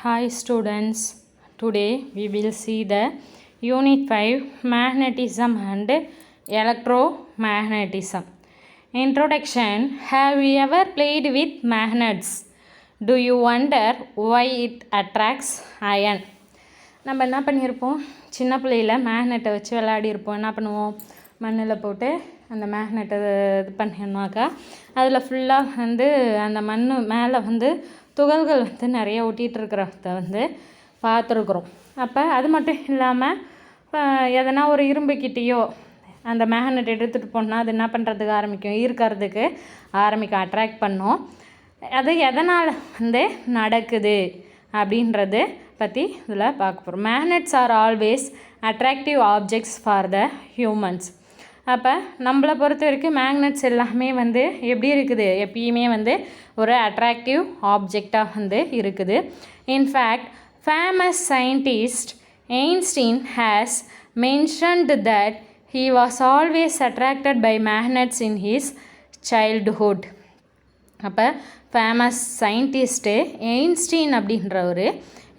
Hi students, today we will see the Unit 5 Magnetism and Electromagnetism. Introduction. Have you ever played with magnets? Do you wonder why it attracts iron? நம்ம என்ன பண்ணியிருப்போம், சின்ன பிள்ளையில் மேக்னெட்டை வச்சு விளையாடியிருப்போம். என்ன பண்ணுவோம், மண்ணில் போட்டு அந்த மேக்னெட்டை இது பண்ணினாக்கா அதில் ஃபுல்லாக வந்து அந்த மண் மேலே வந்து துகள்கள் வந்து நிறைய ஒட்டிகிட்டு இருக்கிறத வந்து பார்த்துருக்குறோம். அப்போ அது மட்டும் இல்லாமல் எதனா ஒரு இரும்புக்கிட்டேயோ அந்த மேக்னெட் எடுத்துகிட்டு போனால் அது என்ன பண்ணுறதுக்கு ஆரம்பிக்கும், ஈர்க்கிறதுக்கு ஆரம்பிக்கும், அட்ராக்ட் பண்ணும். அது எதனால் வந்து நடக்குது அப்படின்றது பற்றி இதில் பார்க்க போகிறோம். Magnets are always attractive objects for the humans. அப்போ நம்மளை பொறுத்த வரைக்கும் மேக்னெட்ஸ் எல்லாமே வந்து எப்படி இருக்குது, எப்பயுமே வந்து ஒரு அட்ராக்டிவ் ஆப்ஜெக்டாக வந்து இருக்குது. In fact famous scientist Einstein has mentioned that he was always attracted by magnets in his childhood. அப்போ ஃபேமஸ் சயின்டிஸ்ட்டு ஐன்ஸ்டீன் அப்படின்றவர்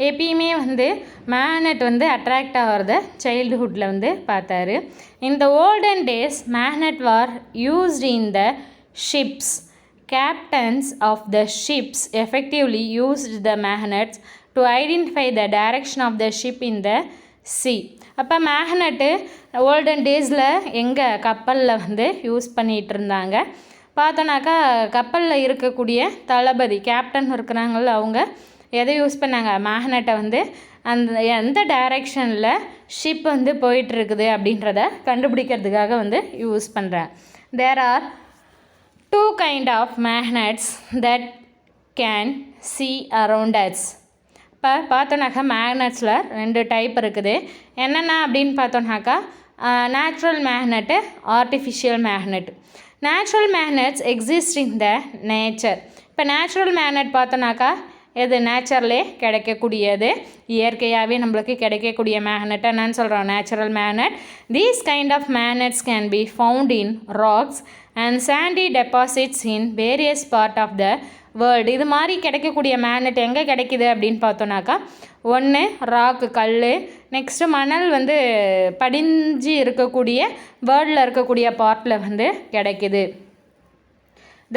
எப்பயுமே வந்து மேக்னெட் வந்து அட்ராக்ட் ஆகிறத சைல்டுஹுட்டில் வந்து பார்த்தாரு. In the olden days magnet were used in the ships. Captains of the ships effectively used the magnets to identify the direction of the ship in the sea. அப்போ magnet olden டேஸில் எங்கே கப்பலில் வந்து use பண்ணிகிட்டு இருந்தாங்க. பார்த்தோன்னாக்கா கப்பலில் இருக்கக்கூடிய தளபதி captain இருக்கிறாங்கள, அவங்க எதை யூஸ் பண்ணாங்க, மேக்னெட்டை வந்து அந்த எந்த டைரெக்ஷனில் ஷிப் வந்து போயிட்டுருக்குது அப்படின்றத கண்டுபிடிக்கிறதுக்காக வந்து யூஸ் பண்ணுறேன். There are two kind of magnets that can see around us. இப்போ பார்த்தோன்னாக்கா மேக்னெட்ஸில் 2 டைப் இருக்குது. என்னென்ன அப்படின்னு பார்த்தோன்னாக்கா natural magnet, artificial magnet. Natural magnets exist in the nature. இப்போ நேச்சுரல் மேக்னெட் பார்த்தோன்னாக்கா எது நேச்சர்லே கிடைக்கக்கூடியது, இயற்கையாகவே நம்மளுக்கு கிடைக்கக்கூடிய மேக்னெட் என்னன்னு சொல்கிறோம், natural magnet. These kind of magnets can be found in rocks and sandy deposits in various part of the world. இது மாதிரி கிடைக்கக்கூடிய மேக்னெட் எங்கே கிடைக்கிது அப்படின்னு பார்த்தோன்னாக்கா, ஒன்று ராக்கு கல், நெக்ஸ்ட்டு மணல் வந்து படிஞ்சு இருக்கக்கூடிய வேர்ல்டில் இருக்கக்கூடிய பார்ட்டில் வந்து கிடைக்கிது.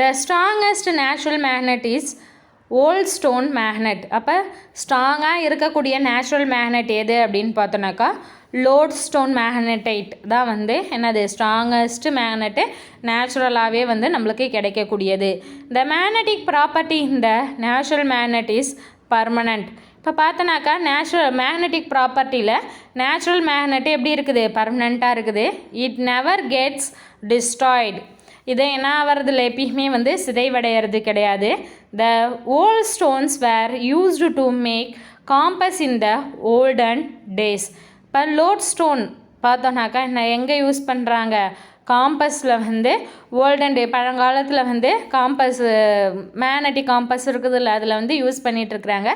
The strongest natural magnet is volt stone magnet. அப்போ ஸ்ட்ராங்காக இருக்கக்கூடிய நேச்சுரல் மேக்னெட் எது அப்படின்னு பார்த்தோன்னாக்கா லோட் ஸ்டோன் மேக்னெட்டைட் தான் வந்து என்னது ஸ்ட்ராங்கஸ்ட் மேக்னெட்டு, நேச்சுரலாகவே வந்து நம்மளுக்கு கிடைக்கக்கூடியது. The magnetic property in the natural magnet is permanent. இப்போ பார்த்தோன்னாக்கா நேச்சுரல் மேக்னெட்டிக் ப்ராப்பர்ட்டியில் நேச்சுரல் மேக்னெட்டு எப்படி இருக்குது, பர்மனெண்ட்டாக இருக்குது. It never gets destroyed. இதை என்ன ஆகிறதுல எப்பயுமே வந்து சிதைவடைகிறது கிடையாது. The old stones were used to make compass in the olden days. இப்போ லோட் ஸ்டோன் பார்த்தோன்னாக்கா எங்கே யூஸ் பண்ணுறாங்க, காம்பஸில் வந்து ஓல்டன் டே பழங்காலத்தில் வந்து காம்பஸ், மேக்னெட்டிக் காம்பஸ் இருக்குதுல்ல, அதில் வந்து யூஸ் பண்ணிகிட்ருக்குறாங்க.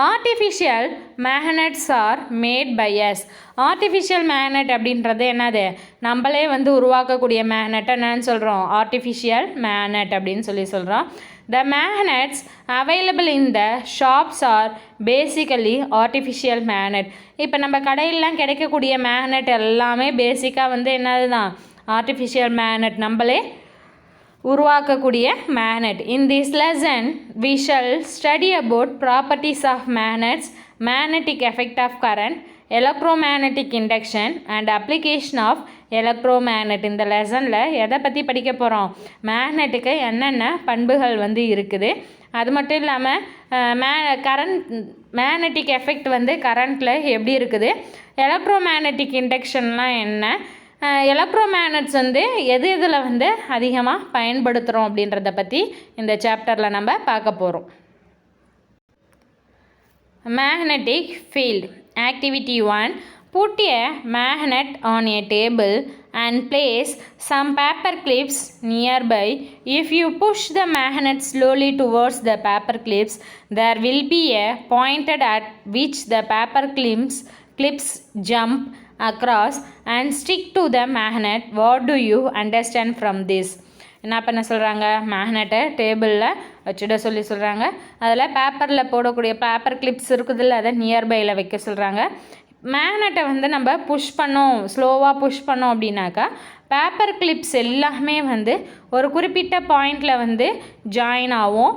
Artificial magnets are made by us. Artificial magnet அப்படின்றது என்னது, நம்மளே வந்து உருவாக்கக்கூடிய மேக்னெட் என்னன்னு சொல்கிறோம், ஆர்டிஃபிஷியல் மேக்னெட் அப்படின்னு சொல்கிறோம். The magnets available in the shops are basically artificial magnet. இப்போ நம்ம கடையிலலாம் கிடைக்கக்கூடிய மேக்னெட் எல்லாமே பேசிக்காக வந்து என்னது தான், ஆர்டிஃபிஷியல் மேக்னெட், நம்மளே உருவாக்கக்கூடிய magnet. In this lesson we shall study about properties of magnets, magnetic effect of current, electromagnetic induction and application of electromagnet. இந்த லெசனில் எதை பற்றி படிக்க போகிறோம், மேக்னெட்டுக்கு என்னென்ன பண்புகள் வந்து இருக்குது, அது மட்டும் இல்லாமல் மேக்னெட்டிக் எஃபெக்ட் வந்து கரண்ட்டில் எப்படி இருக்குது, எலக்ட்ரோமேக்னெட்டிக் இண்டக்ஷன்லாம் என்ன, எலக்ட்ரோமேக்னெட்ஸ் வந்து எது இதில் வந்து அதிகமாக பயன்படுத்துகிறோம் அப்படின்றத பற்றி இந்த சாப்டரில் நம்ம பார்க்க போகிறோம். Magnetic field. Activity 1. Put a magnet on a table and place some paper clips nearby. If you push the magnet slowly towards the paper clips, there will be a point at which the paper clips jump across and stick to the magnet. What do you understand from this? என்ன பண்ண சொல்கிறாங்க, மேக்னெட்டை டேபிளில் வச்சுட சொல்கிறாங்க. அதில் பேப்பரில் போடக்கூடிய paper clips இருக்குதுல்ல, அதை நியர்பையில் வைக்க சொல்கிறாங்க. மேக்னெட்டை வந்து நம்ம புஷ் பண்ணோம், ஸ்லோவாக புஷ் பண்ணோம் அப்படின்னாக்கா பேப்பர் கிளிப்ஸ் எல்லாமே வந்து ஒரு குறிப்பிட்ட பாயிண்டில் வந்து ஜாயின் ஆகும்.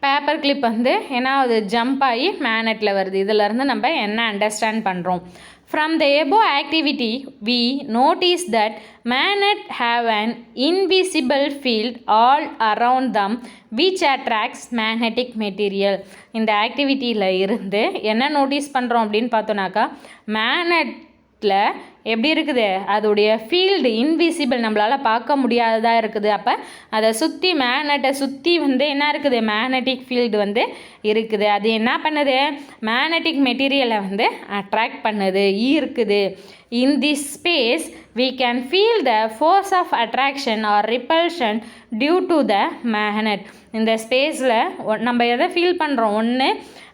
பேப்பர் கிளிப் வந்து ஏன்னா அது ஜம்ப் ஆகி மேக்னெட்டில் வருது. இதிலேருந்து நம்ம என்ன அண்டர்ஸ்டாண்ட் பண்ணுறோம்? From the above activity, we notice that magnets have an invisible field all around them which attracts magnetic material. இந்த ஆக்டிவிட்டியில் இருந்து என்ன நோட்டீஸ் பண்ணுறோம் அப்படின்னு பார்த்தோன்னாக்கா, மேக்னெட்டில் எப்படி இருக்குது, அதோடைய ஃபீல்டு இன்விசிபிள், நம்மளால் பார்க்க முடியாததாக இருக்குது. அப்போ அதை சுற்றி மேக்னெட்டை சுற்றி வந்து என்ன இருக்குது, மேக்னெட்டிக் ஃபீல்டு வந்து இருக்குது. அது என்ன பண்ணுது, மேக்னெட்டிக் மெட்டீரியலை வந்து அட்ராக்ட் பண்ணுது, ஈர்க்குது. In this space, we can feel the force of attraction or repulsion due to the magnet. இந்த ஸ்பேஸில் நம்ம எதை ஃபீல் பண்ணுறோம்? ஒன்று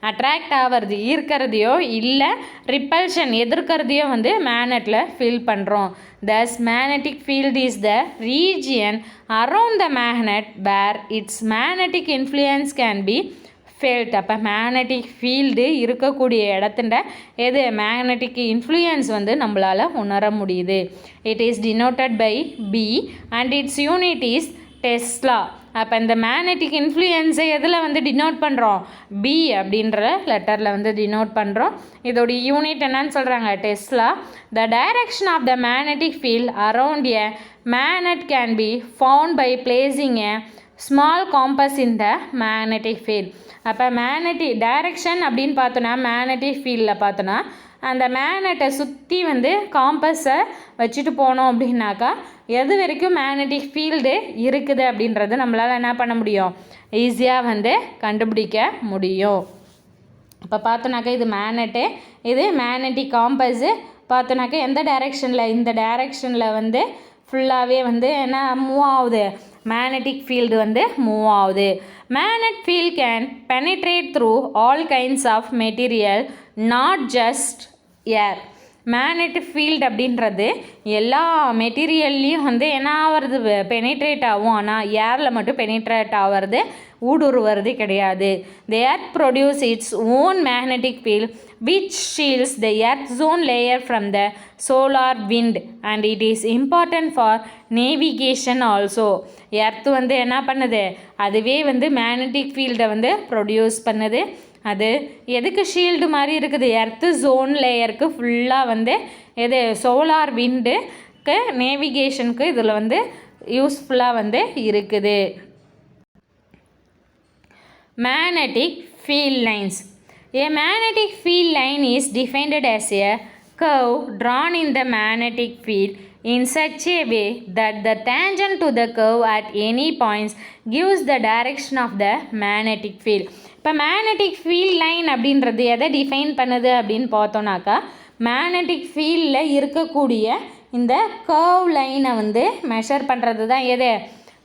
அட்ராக்ட் ஆகிறது, ஈர்க்கிறதையோ இல்லை ரிப்பல்ஷன் எதிர்க்கிறதையோ வந்து மேக்னெட்டில் ஃபீல் பண்ணுறோம். Thus, magnetic field is the region around the magnet where its magnetic influence can be felt. அப்போ மேக்னெட்டிக் ஃபீல்டு இருக்கக்கூடிய இடத்துல எது மேக்னெட்டிக் இன்ஃப்ளூயன்ஸ் வந்து நம்மளால் உணர முடியுது. It is denoted by B and its unit is tesla. அப்போ இந்த மேக்னெட்டிக் இன்ஃப்ளூயன்ஸை எதில் வந்து டினோட் பண்ணுறோம்? பி அப்படின்ற லெட்டரில் வந்து டினோட் பண்ணுறோம். இதோடைய யூனிட் என்னன்னு சொல்கிறாங்க? Tesla. The direction of the magnetic field around a magnet can be found by placing a small compass in the magnetic field. அப்போ மேக்னெட்டிக் டைரக்ஷன் அப்படின்னு பார்த்தோன்னா, மேக்னெட்டிக் ஃபீல்டில் பார்த்தோன்னா அந்த மேக்னெட்டை சுற்றி வந்து காம்பஸை வச்சுட்டு போனோம் அப்படின்னாக்கா எது வரைக்கும் மேக்னெட்டிக் ஃபீல்டு இருக்குது அப்படின்றது நம்மளால் என்ன பண்ண முடியும், ஈஸியாக வந்து கண்டுபிடிக்க முடியும். இப்போ பார்த்தோன்னாக்கா இது மேக்னெட்டு, இது மேக்னெட்டிக் காம்பஸு. பார்த்தோன்னாக்கா எந்த டைரெக்ஷனில், இந்த டைரெக்ஷனில் வந்து ஃபுல்லாகவே வந்து என்ன மூவ் ஆகுது, மேக்னெட்டிக் ஃபீல்டு வந்து மூவ் ஆகுது. Magnet field can penetrate through all kinds of material, not just air. Magnetic field அப்படின்றது எல்லா மெட்டீரியல்லையும் வந்து என்ன ஆகிறது, பெனிட்ரேட் ஆகும். ஆனால் ஏரில் மட்டும் பெனிட்ரேட் ஆகிறது, ஊடுருவது கிடையாது. The earth produce its own magnetic field which shields the earth zone layer from the solar wind and it is important for navigation also. Earth வந்து என்ன பண்ணுது, அதுவே வந்து மேக்னெட்டிக் ஃபீல்டை வந்து ப்ரொடியூஸ் பண்ணுது. அது எதுக்கு ஷீல்டு மாதிரி இருக்குது, எர்த்து ஜோன் லேயருக்கு ஃபுல்லாக வந்து எது சோலார் விண்டுக்கு நேவிகேஷனுக்கு இதில் வந்து யூஸ்ஃபுல்லாக வந்து இருக்குது. Magnetic field lines. A magnetic field line is defined as a curve drawn in the magnetic field in such a way that the tangent to the curve at any points gives the direction of the magnetic field. இப்போ magnetic field line அப்படின்றது எதை define பண்ணுது அப்படின்னு பார்த்தோன்னாக்கா, magnetic ஃபீல்டில் இருக்கக்கூடிய இந்த curve லைனை வந்து மெஷர் பண்ணுறது தான் எது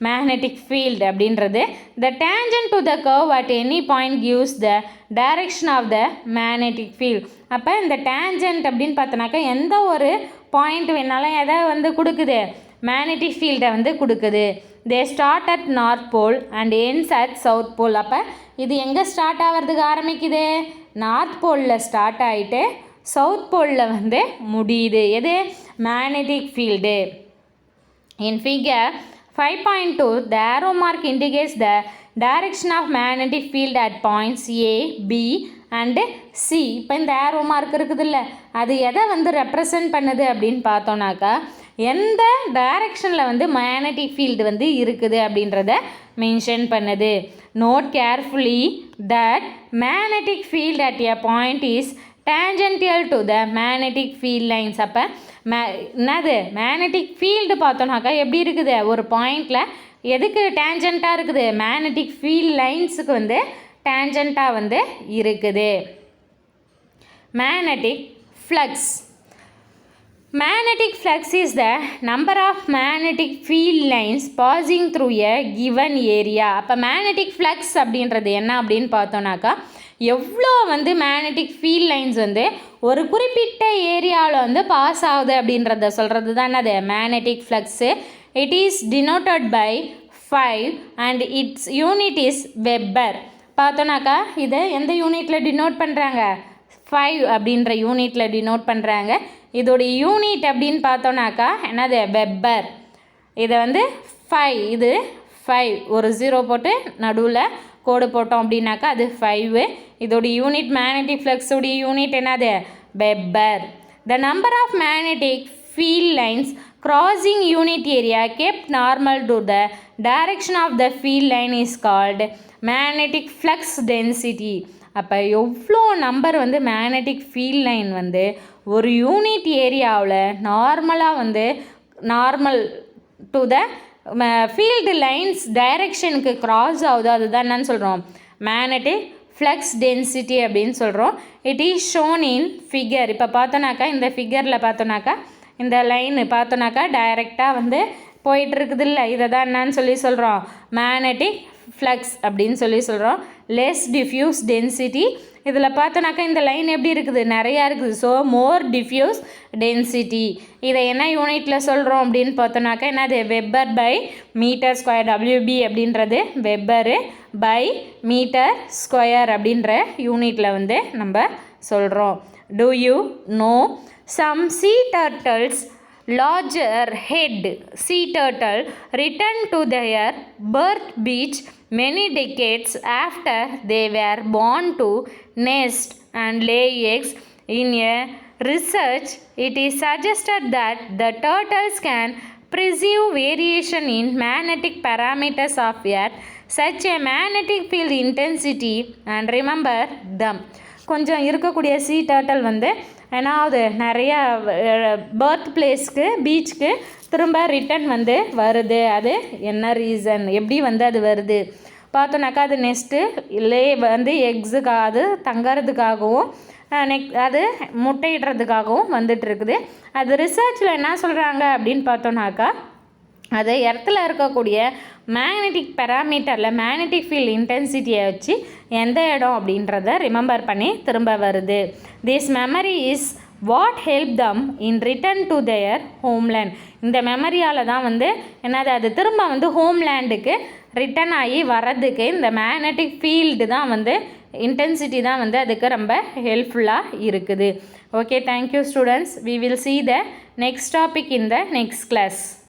magnetic field அப்படின்றது. The tangent to the curve at any point gives the direction of the magnetic field. அப்போ இந்த tangent அப்படின்னு பார்த்தோன்னாக்கா எந்த ஒரு பாயிண்ட் வேணாலும் எதை வந்து கொடுக்குது, மேக்னெட்டிக் ஃபீல்டை வந்து கொடுக்குது. They start at north pole and ends at south pole. அப்போ இது எங்கே ஸ்டார்ட் ஆகிறதுக்கு ஆரம்பிக்குது, நார்த் போலில் ஸ்டார்ட் ஆகிட்டு சவுத் போலில் வந்து முடியுது. எது magnetic field. In figure 5.2, the arrow mark indicates the direction of magnetic field at points A, B and C. இப்போ இந்த arrow mark இருக்குதுல்ல, அது எதை வந்து ரெப்ரசன்ட் பண்ணுது அப்படின்னு பார்த்தோன்னாக்கா, எந்த டைரக்ஷனில் வந்து மேக்னெட்டிக் ஃபீல்டு வந்து இருக்குது அப்படின்றத மென்ஷன் பண்ணுது. Note carefully that magnetic field at a point is tangential to the magnetic field lines. அப்போ என்னது மேக்னெட்டிக் ஃபீல்டு பார்த்தோன்னாக்கா எப்படி இருக்குது, ஒரு பாயிண்டில் எதுக்கு டேஞ்சண்ட்டாக இருக்குது, மேக்னெட்டிக் ஃபீல்ட் லைன்ஸுக்கு வந்து டேஞ்சண்ட்டாக வந்து இருக்குது. Magnetic flux. Magnetic flux is the number of magnetic field lines passing through a given area. அப்போ மேக்னெட்டிக் ஃப்ளக்ஸ் அப்படின்றது என்ன அப்படின்னு பார்த்தோன்னாக்கா, எவ்வளோ வந்து மேக்னெட்டிக் ஃபீல்ட் லைன்ஸ் வந்து ஒரு குறிப்பிட்ட ஏரியாவில் வந்து பாஸ் ஆகுது அப்படின்றத சொல்கிறது தான் என்னது magnetic flux. It is denoted by 5 and its unit is Weber. பார்த்தோன்னாக்கா இதை எந்த யூனிட்டில் டினோட் பண்ணுறாங்க? 5 அப்படின்ற யூனிட்டில் டினோட் பண்ணுறாங்க. இதோடைய யூனிட் அப்படின்னு பார்த்தோன்னாக்கா என்னது? வெப்பர். இதை வந்து 5, இது 5 ஒரு 0 போட்டு நடுவில் கோடு போட்டோம் அப்படின்னாக்கா அது 5. இதோடைய யூனிட் மேக்னெட்டிக் ஃப்ளக்ஸோடைய யூனிட் என்னது? Webber. The number of magnetic field lines crossing unit area kept normal to the direction of the field line is called magnetic flux density. அப்போ எவ்வளோ நம்பர் வந்து மேக்னெட்டிக் ஃபீல்ட் லைன் வந்து ஒரு unit ஏரியாவில் normal to the field lines டைரெக்ஷனுக்கு cross ஆகுது, அதுதான் என்னன்னு சொல்கிறோம்? மேக்னெட்டிக் ஃப்ளக்ஸ் டென்சிட்டி அப்படின்னு சொல்கிறோம். It is shown in figure. இப்போ பார்த்தோன்னாக்கா இந்த ஃபிகரில் பார்த்தோன்னாக்கா இந்த லைனு பார்த்தோன்னாக்கா டைரெக்டாக வந்து போயிட்டுருக்குது இல்லை, இதை தான் என்னன்னு சொல்கிறோம்? மேக்னெட்டிக் ஃப்ளக்ஸ் அப்படின்னு சொல்கிறோம். Less diffuse density. இதில் பார்த்தோன்னாக்கா இந்த லைன் எப்படி இருக்குது? நிறையா இருக்குது. So more diffuse density. இதை என்ன யூனிட்டில் சொல்கிறோம் அப்படின்னு பார்த்தோன்னாக்கா என்னது? Weber by metre square. WB அப்படின்றது வெப்பரு பை மீட்டர் ஸ்கொயர் அப்படின்ற யூனிட்டில் வந்து நம்ம சொல்கிறோம். Do you know some sea turtles larger head sea turtle returned to their birth beach many decades after they were born to nest and lay eggs? In a research, it is suggested that the turtles can perceive variation in magnetic parameters of Earth, such a magnetic field intensity, and remember them. கொஞ்சம் இருக்கக்கூடிய சீ turtle வந்து ஏன்னாவது நிறையா birth பிளேஸ்க்கு பீச்சுக்கு திரும்ப return வந்து வருது. அது என்ன ரீசன், எப்படி வந்து அது வருது பார்த்தோன்னாக்கா அது நெக்ஸ்ட்டு லே வந்து எக்ஸுக்காக அது தங்கறதுக்காகவும் அது முட்டையிடுறதுக்காகவும் வந்துட்டுருக்குது. அது ரிசர்ச்சில் என்ன சொல்கிறாங்க அப்படின்னு பார்த்தோன்னாக்கா அது இடத்துல இருக்கக்கூடிய மேக்னெட்டிக் பேராமீட்டரில் மேக்னெட்டிக் ஃபீல்ட் இன்டென்சிட்டியை வச்சு எந்த இடம் அப்படின்றத ரிமெம்பர் பண்ணி திரும்ப வருது. This memory is what help them in return to their homeland. இந்த மெமரியால் தான் வந்து என்னது அது திரும்ப வந்து ஹோம்லேண்டுக்கு ரிட்டன் ஆகி வர்றதுக்கு இந்த மேக்னெட்டிக் ஃபீல்டு தான் வந்து இன்டென்சிட்டி தான் வந்து அதுக்கு ரொம்ப ஹெல்ப்ஃபுல்லாக இருக்குது. Okay, thank you students. We will see the next topic in the next class.